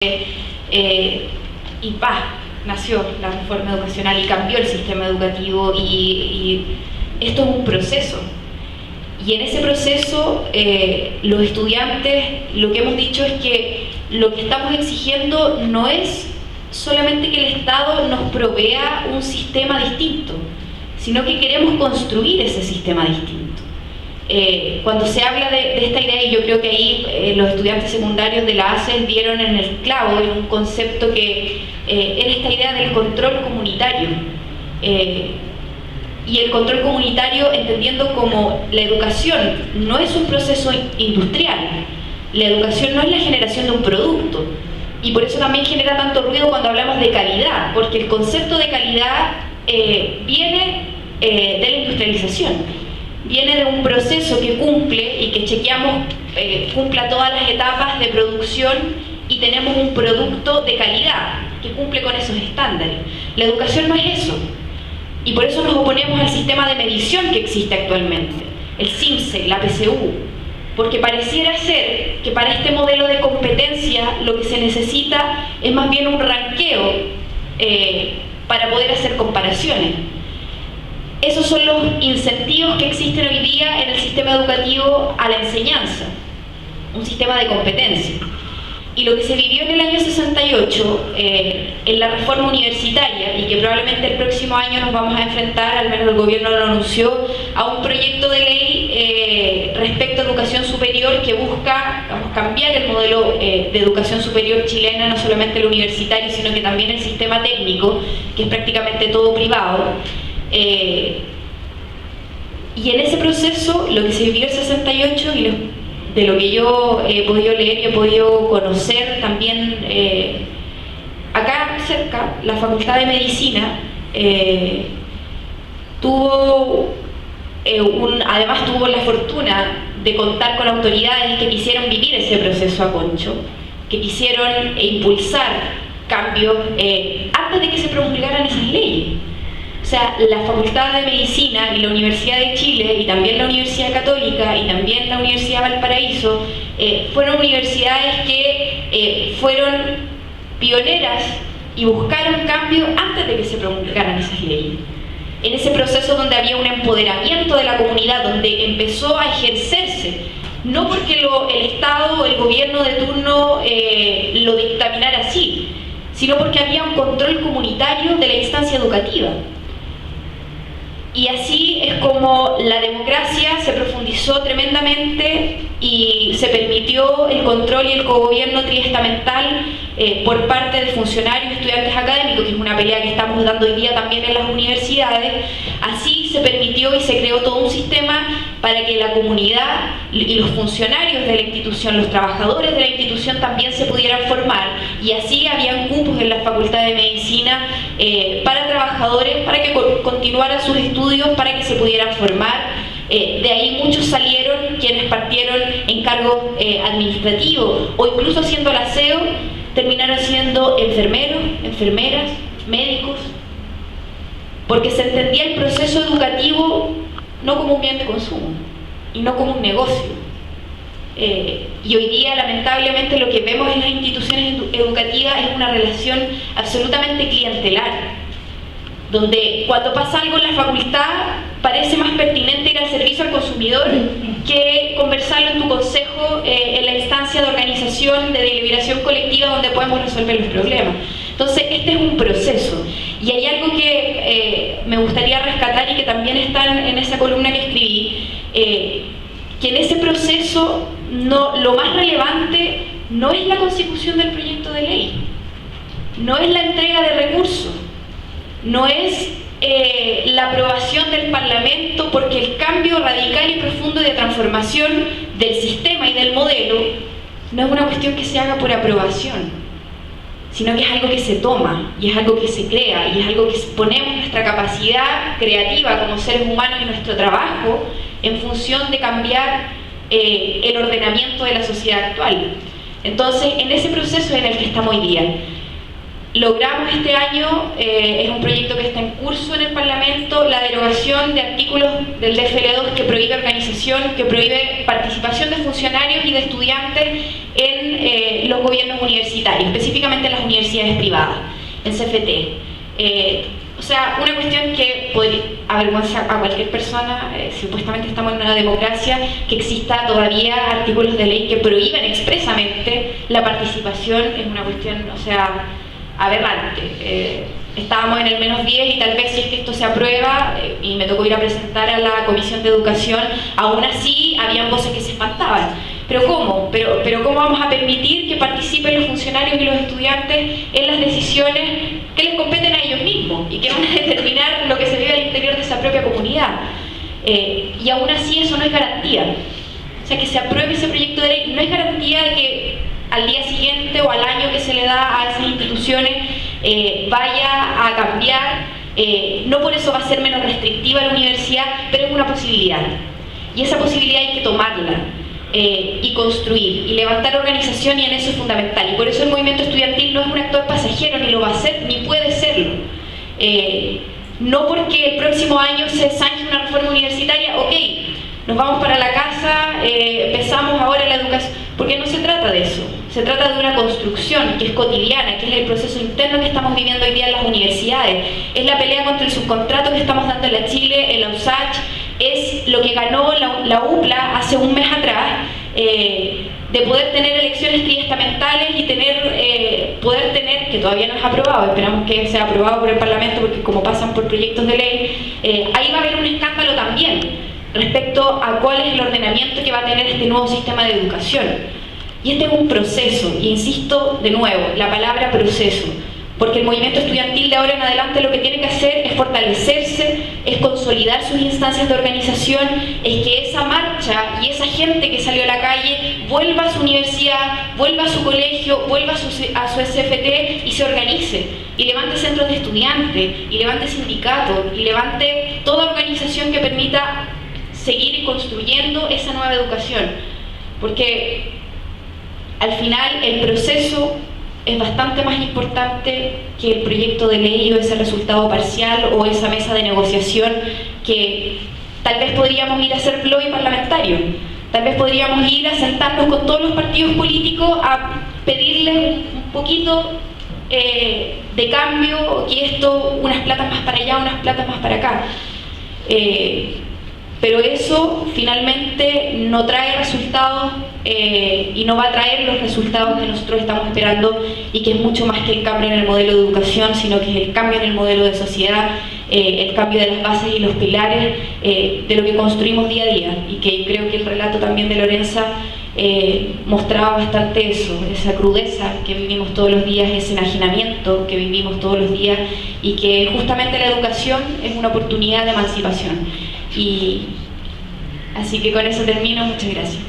Y nació la reforma educacional y cambió el sistema educativo y esto es un proceso. Y en ese proceso los estudiantes, lo que hemos dicho es que lo que estamos exigiendo no es solamente que el Estado nos provea un sistema distinto, sino que queremos construir ese sistema distinto. Cuando se habla de esta idea, y yo creo que ahí los estudiantes secundarios de la ACES dieron en el clavo en un concepto que era esta idea del control comunitario. Y el control comunitario entendiendo como la educación no es un proceso industrial, la educación no es la generación de un producto, y por eso también genera tanto ruido cuando hablamos de calidad, porque el concepto de calidad viene de la industrialización. Viene de un proceso que cumple y que chequeamos cumpla todas las etapas de producción y tenemos un producto de calidad que cumple con esos estándares. La educación no es eso, y por eso nos oponemos al sistema de medición que existe actualmente, el CIMSE, la PSU, porque pareciera ser que para este modelo de competencia lo que se necesita es más bien un ranqueo para poder hacer comparaciones. Esos son los incentivos que existen hoy día en el sistema educativo a la enseñanza, un sistema de competencia. Y lo que se vivió en el año 68, en la reforma universitaria, y que probablemente el próximo año nos vamos a enfrentar, al menos el gobierno lo anunció, a un proyecto de ley respecto a educación superior que busca cambiar el modelo de educación superior chilena, no solamente el universitario, sino que también el sistema técnico, que es prácticamente todo privado. Y en ese proceso, lo que se vivió el 68 y de lo que yo he podido leer y he podido conocer también acá cerca, la Facultad de Medicina además tuvo la fortuna de contar con autoridades que quisieron vivir ese proceso a concho, que quisieron impulsar cambios antes de que se promulgaran esas leyes. O sea, la Facultad de Medicina y la Universidad de Chile y también la Universidad Católica y también la Universidad Valparaíso fueron universidades que fueron pioneras y buscaron cambio antes de que se promulgaran esas leyes. En ese proceso donde había un empoderamiento de la comunidad, donde empezó a ejercerse, no porque el Estado o el gobierno de turno lo dictaminara así, sino porque había un control comunitario de la instancia educativa. Y así es como la democracia se profundizó tremendamente y se permitió el control y el cogobierno triestamental por parte de funcionarios y estudiantes académicos, que es una pelea que estamos dando hoy día también en las universidades. Así se permitió y se creó todo un sistema para que la comunidad y los funcionarios de la institución, los trabajadores de la institución también se pudieran formar, y así habían cupos en la Facultad de Medicina para trabajadores, para que continuaran sus estudios, para que se pudieran formar. De ahí muchos salieron, quienes partieron en cargos administrativos o incluso haciendo el aseo, terminaron siendo enfermeros, enfermeras, médicos, porque se entendía el proceso educativo no como un bien de consumo y no como un negocio. Y hoy día, lamentablemente, lo que vemos en las instituciones educativas es una relación absolutamente clientelar, donde cuando pasa algo en la facultad parece más pertinente ir al servicio al consumidor que conversarlo en tu consejo, en la instancia de organización, de deliberación colectiva donde podemos resolver los problemas. Entonces, este es un proceso. Y hay algo que me gustaría rescatar y que también está en esa columna que escribí, que en ese proceso lo más relevante no es la consecución del proyecto de ley, no es la entrega de recursos, no es la aprobación del Parlamento, porque el cambio radical y profundo de transformación del sistema y del modelo no es una cuestión que se haga por aprobación, sino que es algo que se toma, y es algo que se crea, y es algo que ponemos nuestra capacidad creativa como seres humanos y nuestro trabajo en función de cambiar el ordenamiento de la sociedad actual. Entonces, en ese proceso en el que estamos hoy día, logramos este año, es un proyecto que está en curso en el Parlamento, la derogación de artículos del DFL2 que prohíbe organización, que prohíbe participación de funcionarios y de estudiantes en los gobiernos universitarios, específicamente en las universidades privadas, en CFT. O sea, una cuestión que podría avergonzar a cualquier persona, supuestamente estamos en una democracia, que exista todavía artículos de ley que prohíben expresamente la participación, es una cuestión, o sea, aberrante. Estábamos en el -10 y tal vez si es que esto se aprueba, y me tocó ir a presentar a la Comisión de Educación, aún así habían voces que se espantaban. ¿Pero cómo? ¿Pero cómo vamos a permitir que participen los funcionarios y los estudiantes en las decisiones que les competen a ellos mismos y que van a determinar lo que se vive al interior de esa propia comunidad? Y aún así eso no es garantía. O sea, que se apruebe ese proyecto de ley no es garantía de que al día siguiente o al año que se le da a esas instituciones vaya a cambiar. No por eso va a ser menos restrictiva la universidad, pero es una posibilidad. Y esa posibilidad hay que tomarla. Y construir, y levantar organización, y en eso es fundamental. Y por eso el movimiento estudiantil no es un actor pasajero, ni lo va a ser, ni puede serlo. No porque el próximo año se zanje una reforma universitaria, ok, nos vamos para la casa, empezamos ahora la educación, porque no se trata de eso. Se trata de una construcción que es cotidiana, que es el proceso interno que estamos viviendo hoy día en las universidades. Es la pelea contra el subcontrato que estamos dando en la Chile, en la USACH, es lo que ganó la UPLA hace un mes atrás, de poder tener elecciones triestamentales y poder tener, que todavía no es aprobado, esperamos que sea aprobado por el Parlamento, porque como pasan por proyectos de ley, ahí va a haber un escándalo también respecto a cuál es el ordenamiento que va a tener este nuevo sistema de educación. Y este es un proceso, y insisto de nuevo, la palabra proceso, porque el movimiento estudiantil de ahora en adelante lo que tiene que hacer es fortalecerse, es consolidar sus instancias de organización, es que esa marcha y esa gente que salió a la calle vuelva a su universidad, vuelva a su colegio, vuelva a su SFT y se organice, y levante centros de estudiantes, y levante sindicatos, y levante toda organización que permita seguir construyendo esa nueva educación, porque al final el proceso es bastante más importante que el proyecto de ley o ese resultado parcial o esa mesa de negociación que tal vez podríamos ir a hacer lobby parlamentario, tal vez podríamos ir a sentarnos con todos los partidos políticos a pedirles un poquito de cambio, que esto, unas platas más para allá, unas platas más para acá. Pero eso finalmente no trae resultados y no va a traer los resultados que nosotros estamos esperando, y que es mucho más que el cambio en el modelo de educación, sino que es el cambio en el modelo de sociedad, el cambio de las bases y los pilares de lo que construimos día a día, y que creo que el relato también de Lorenza mostraba bastante eso, esa crudeza que vivimos todos los días, ese enajenamiento que vivimos todos los días, y que justamente la educación es una oportunidad de emancipación. Y así que con eso termino, muchas gracias.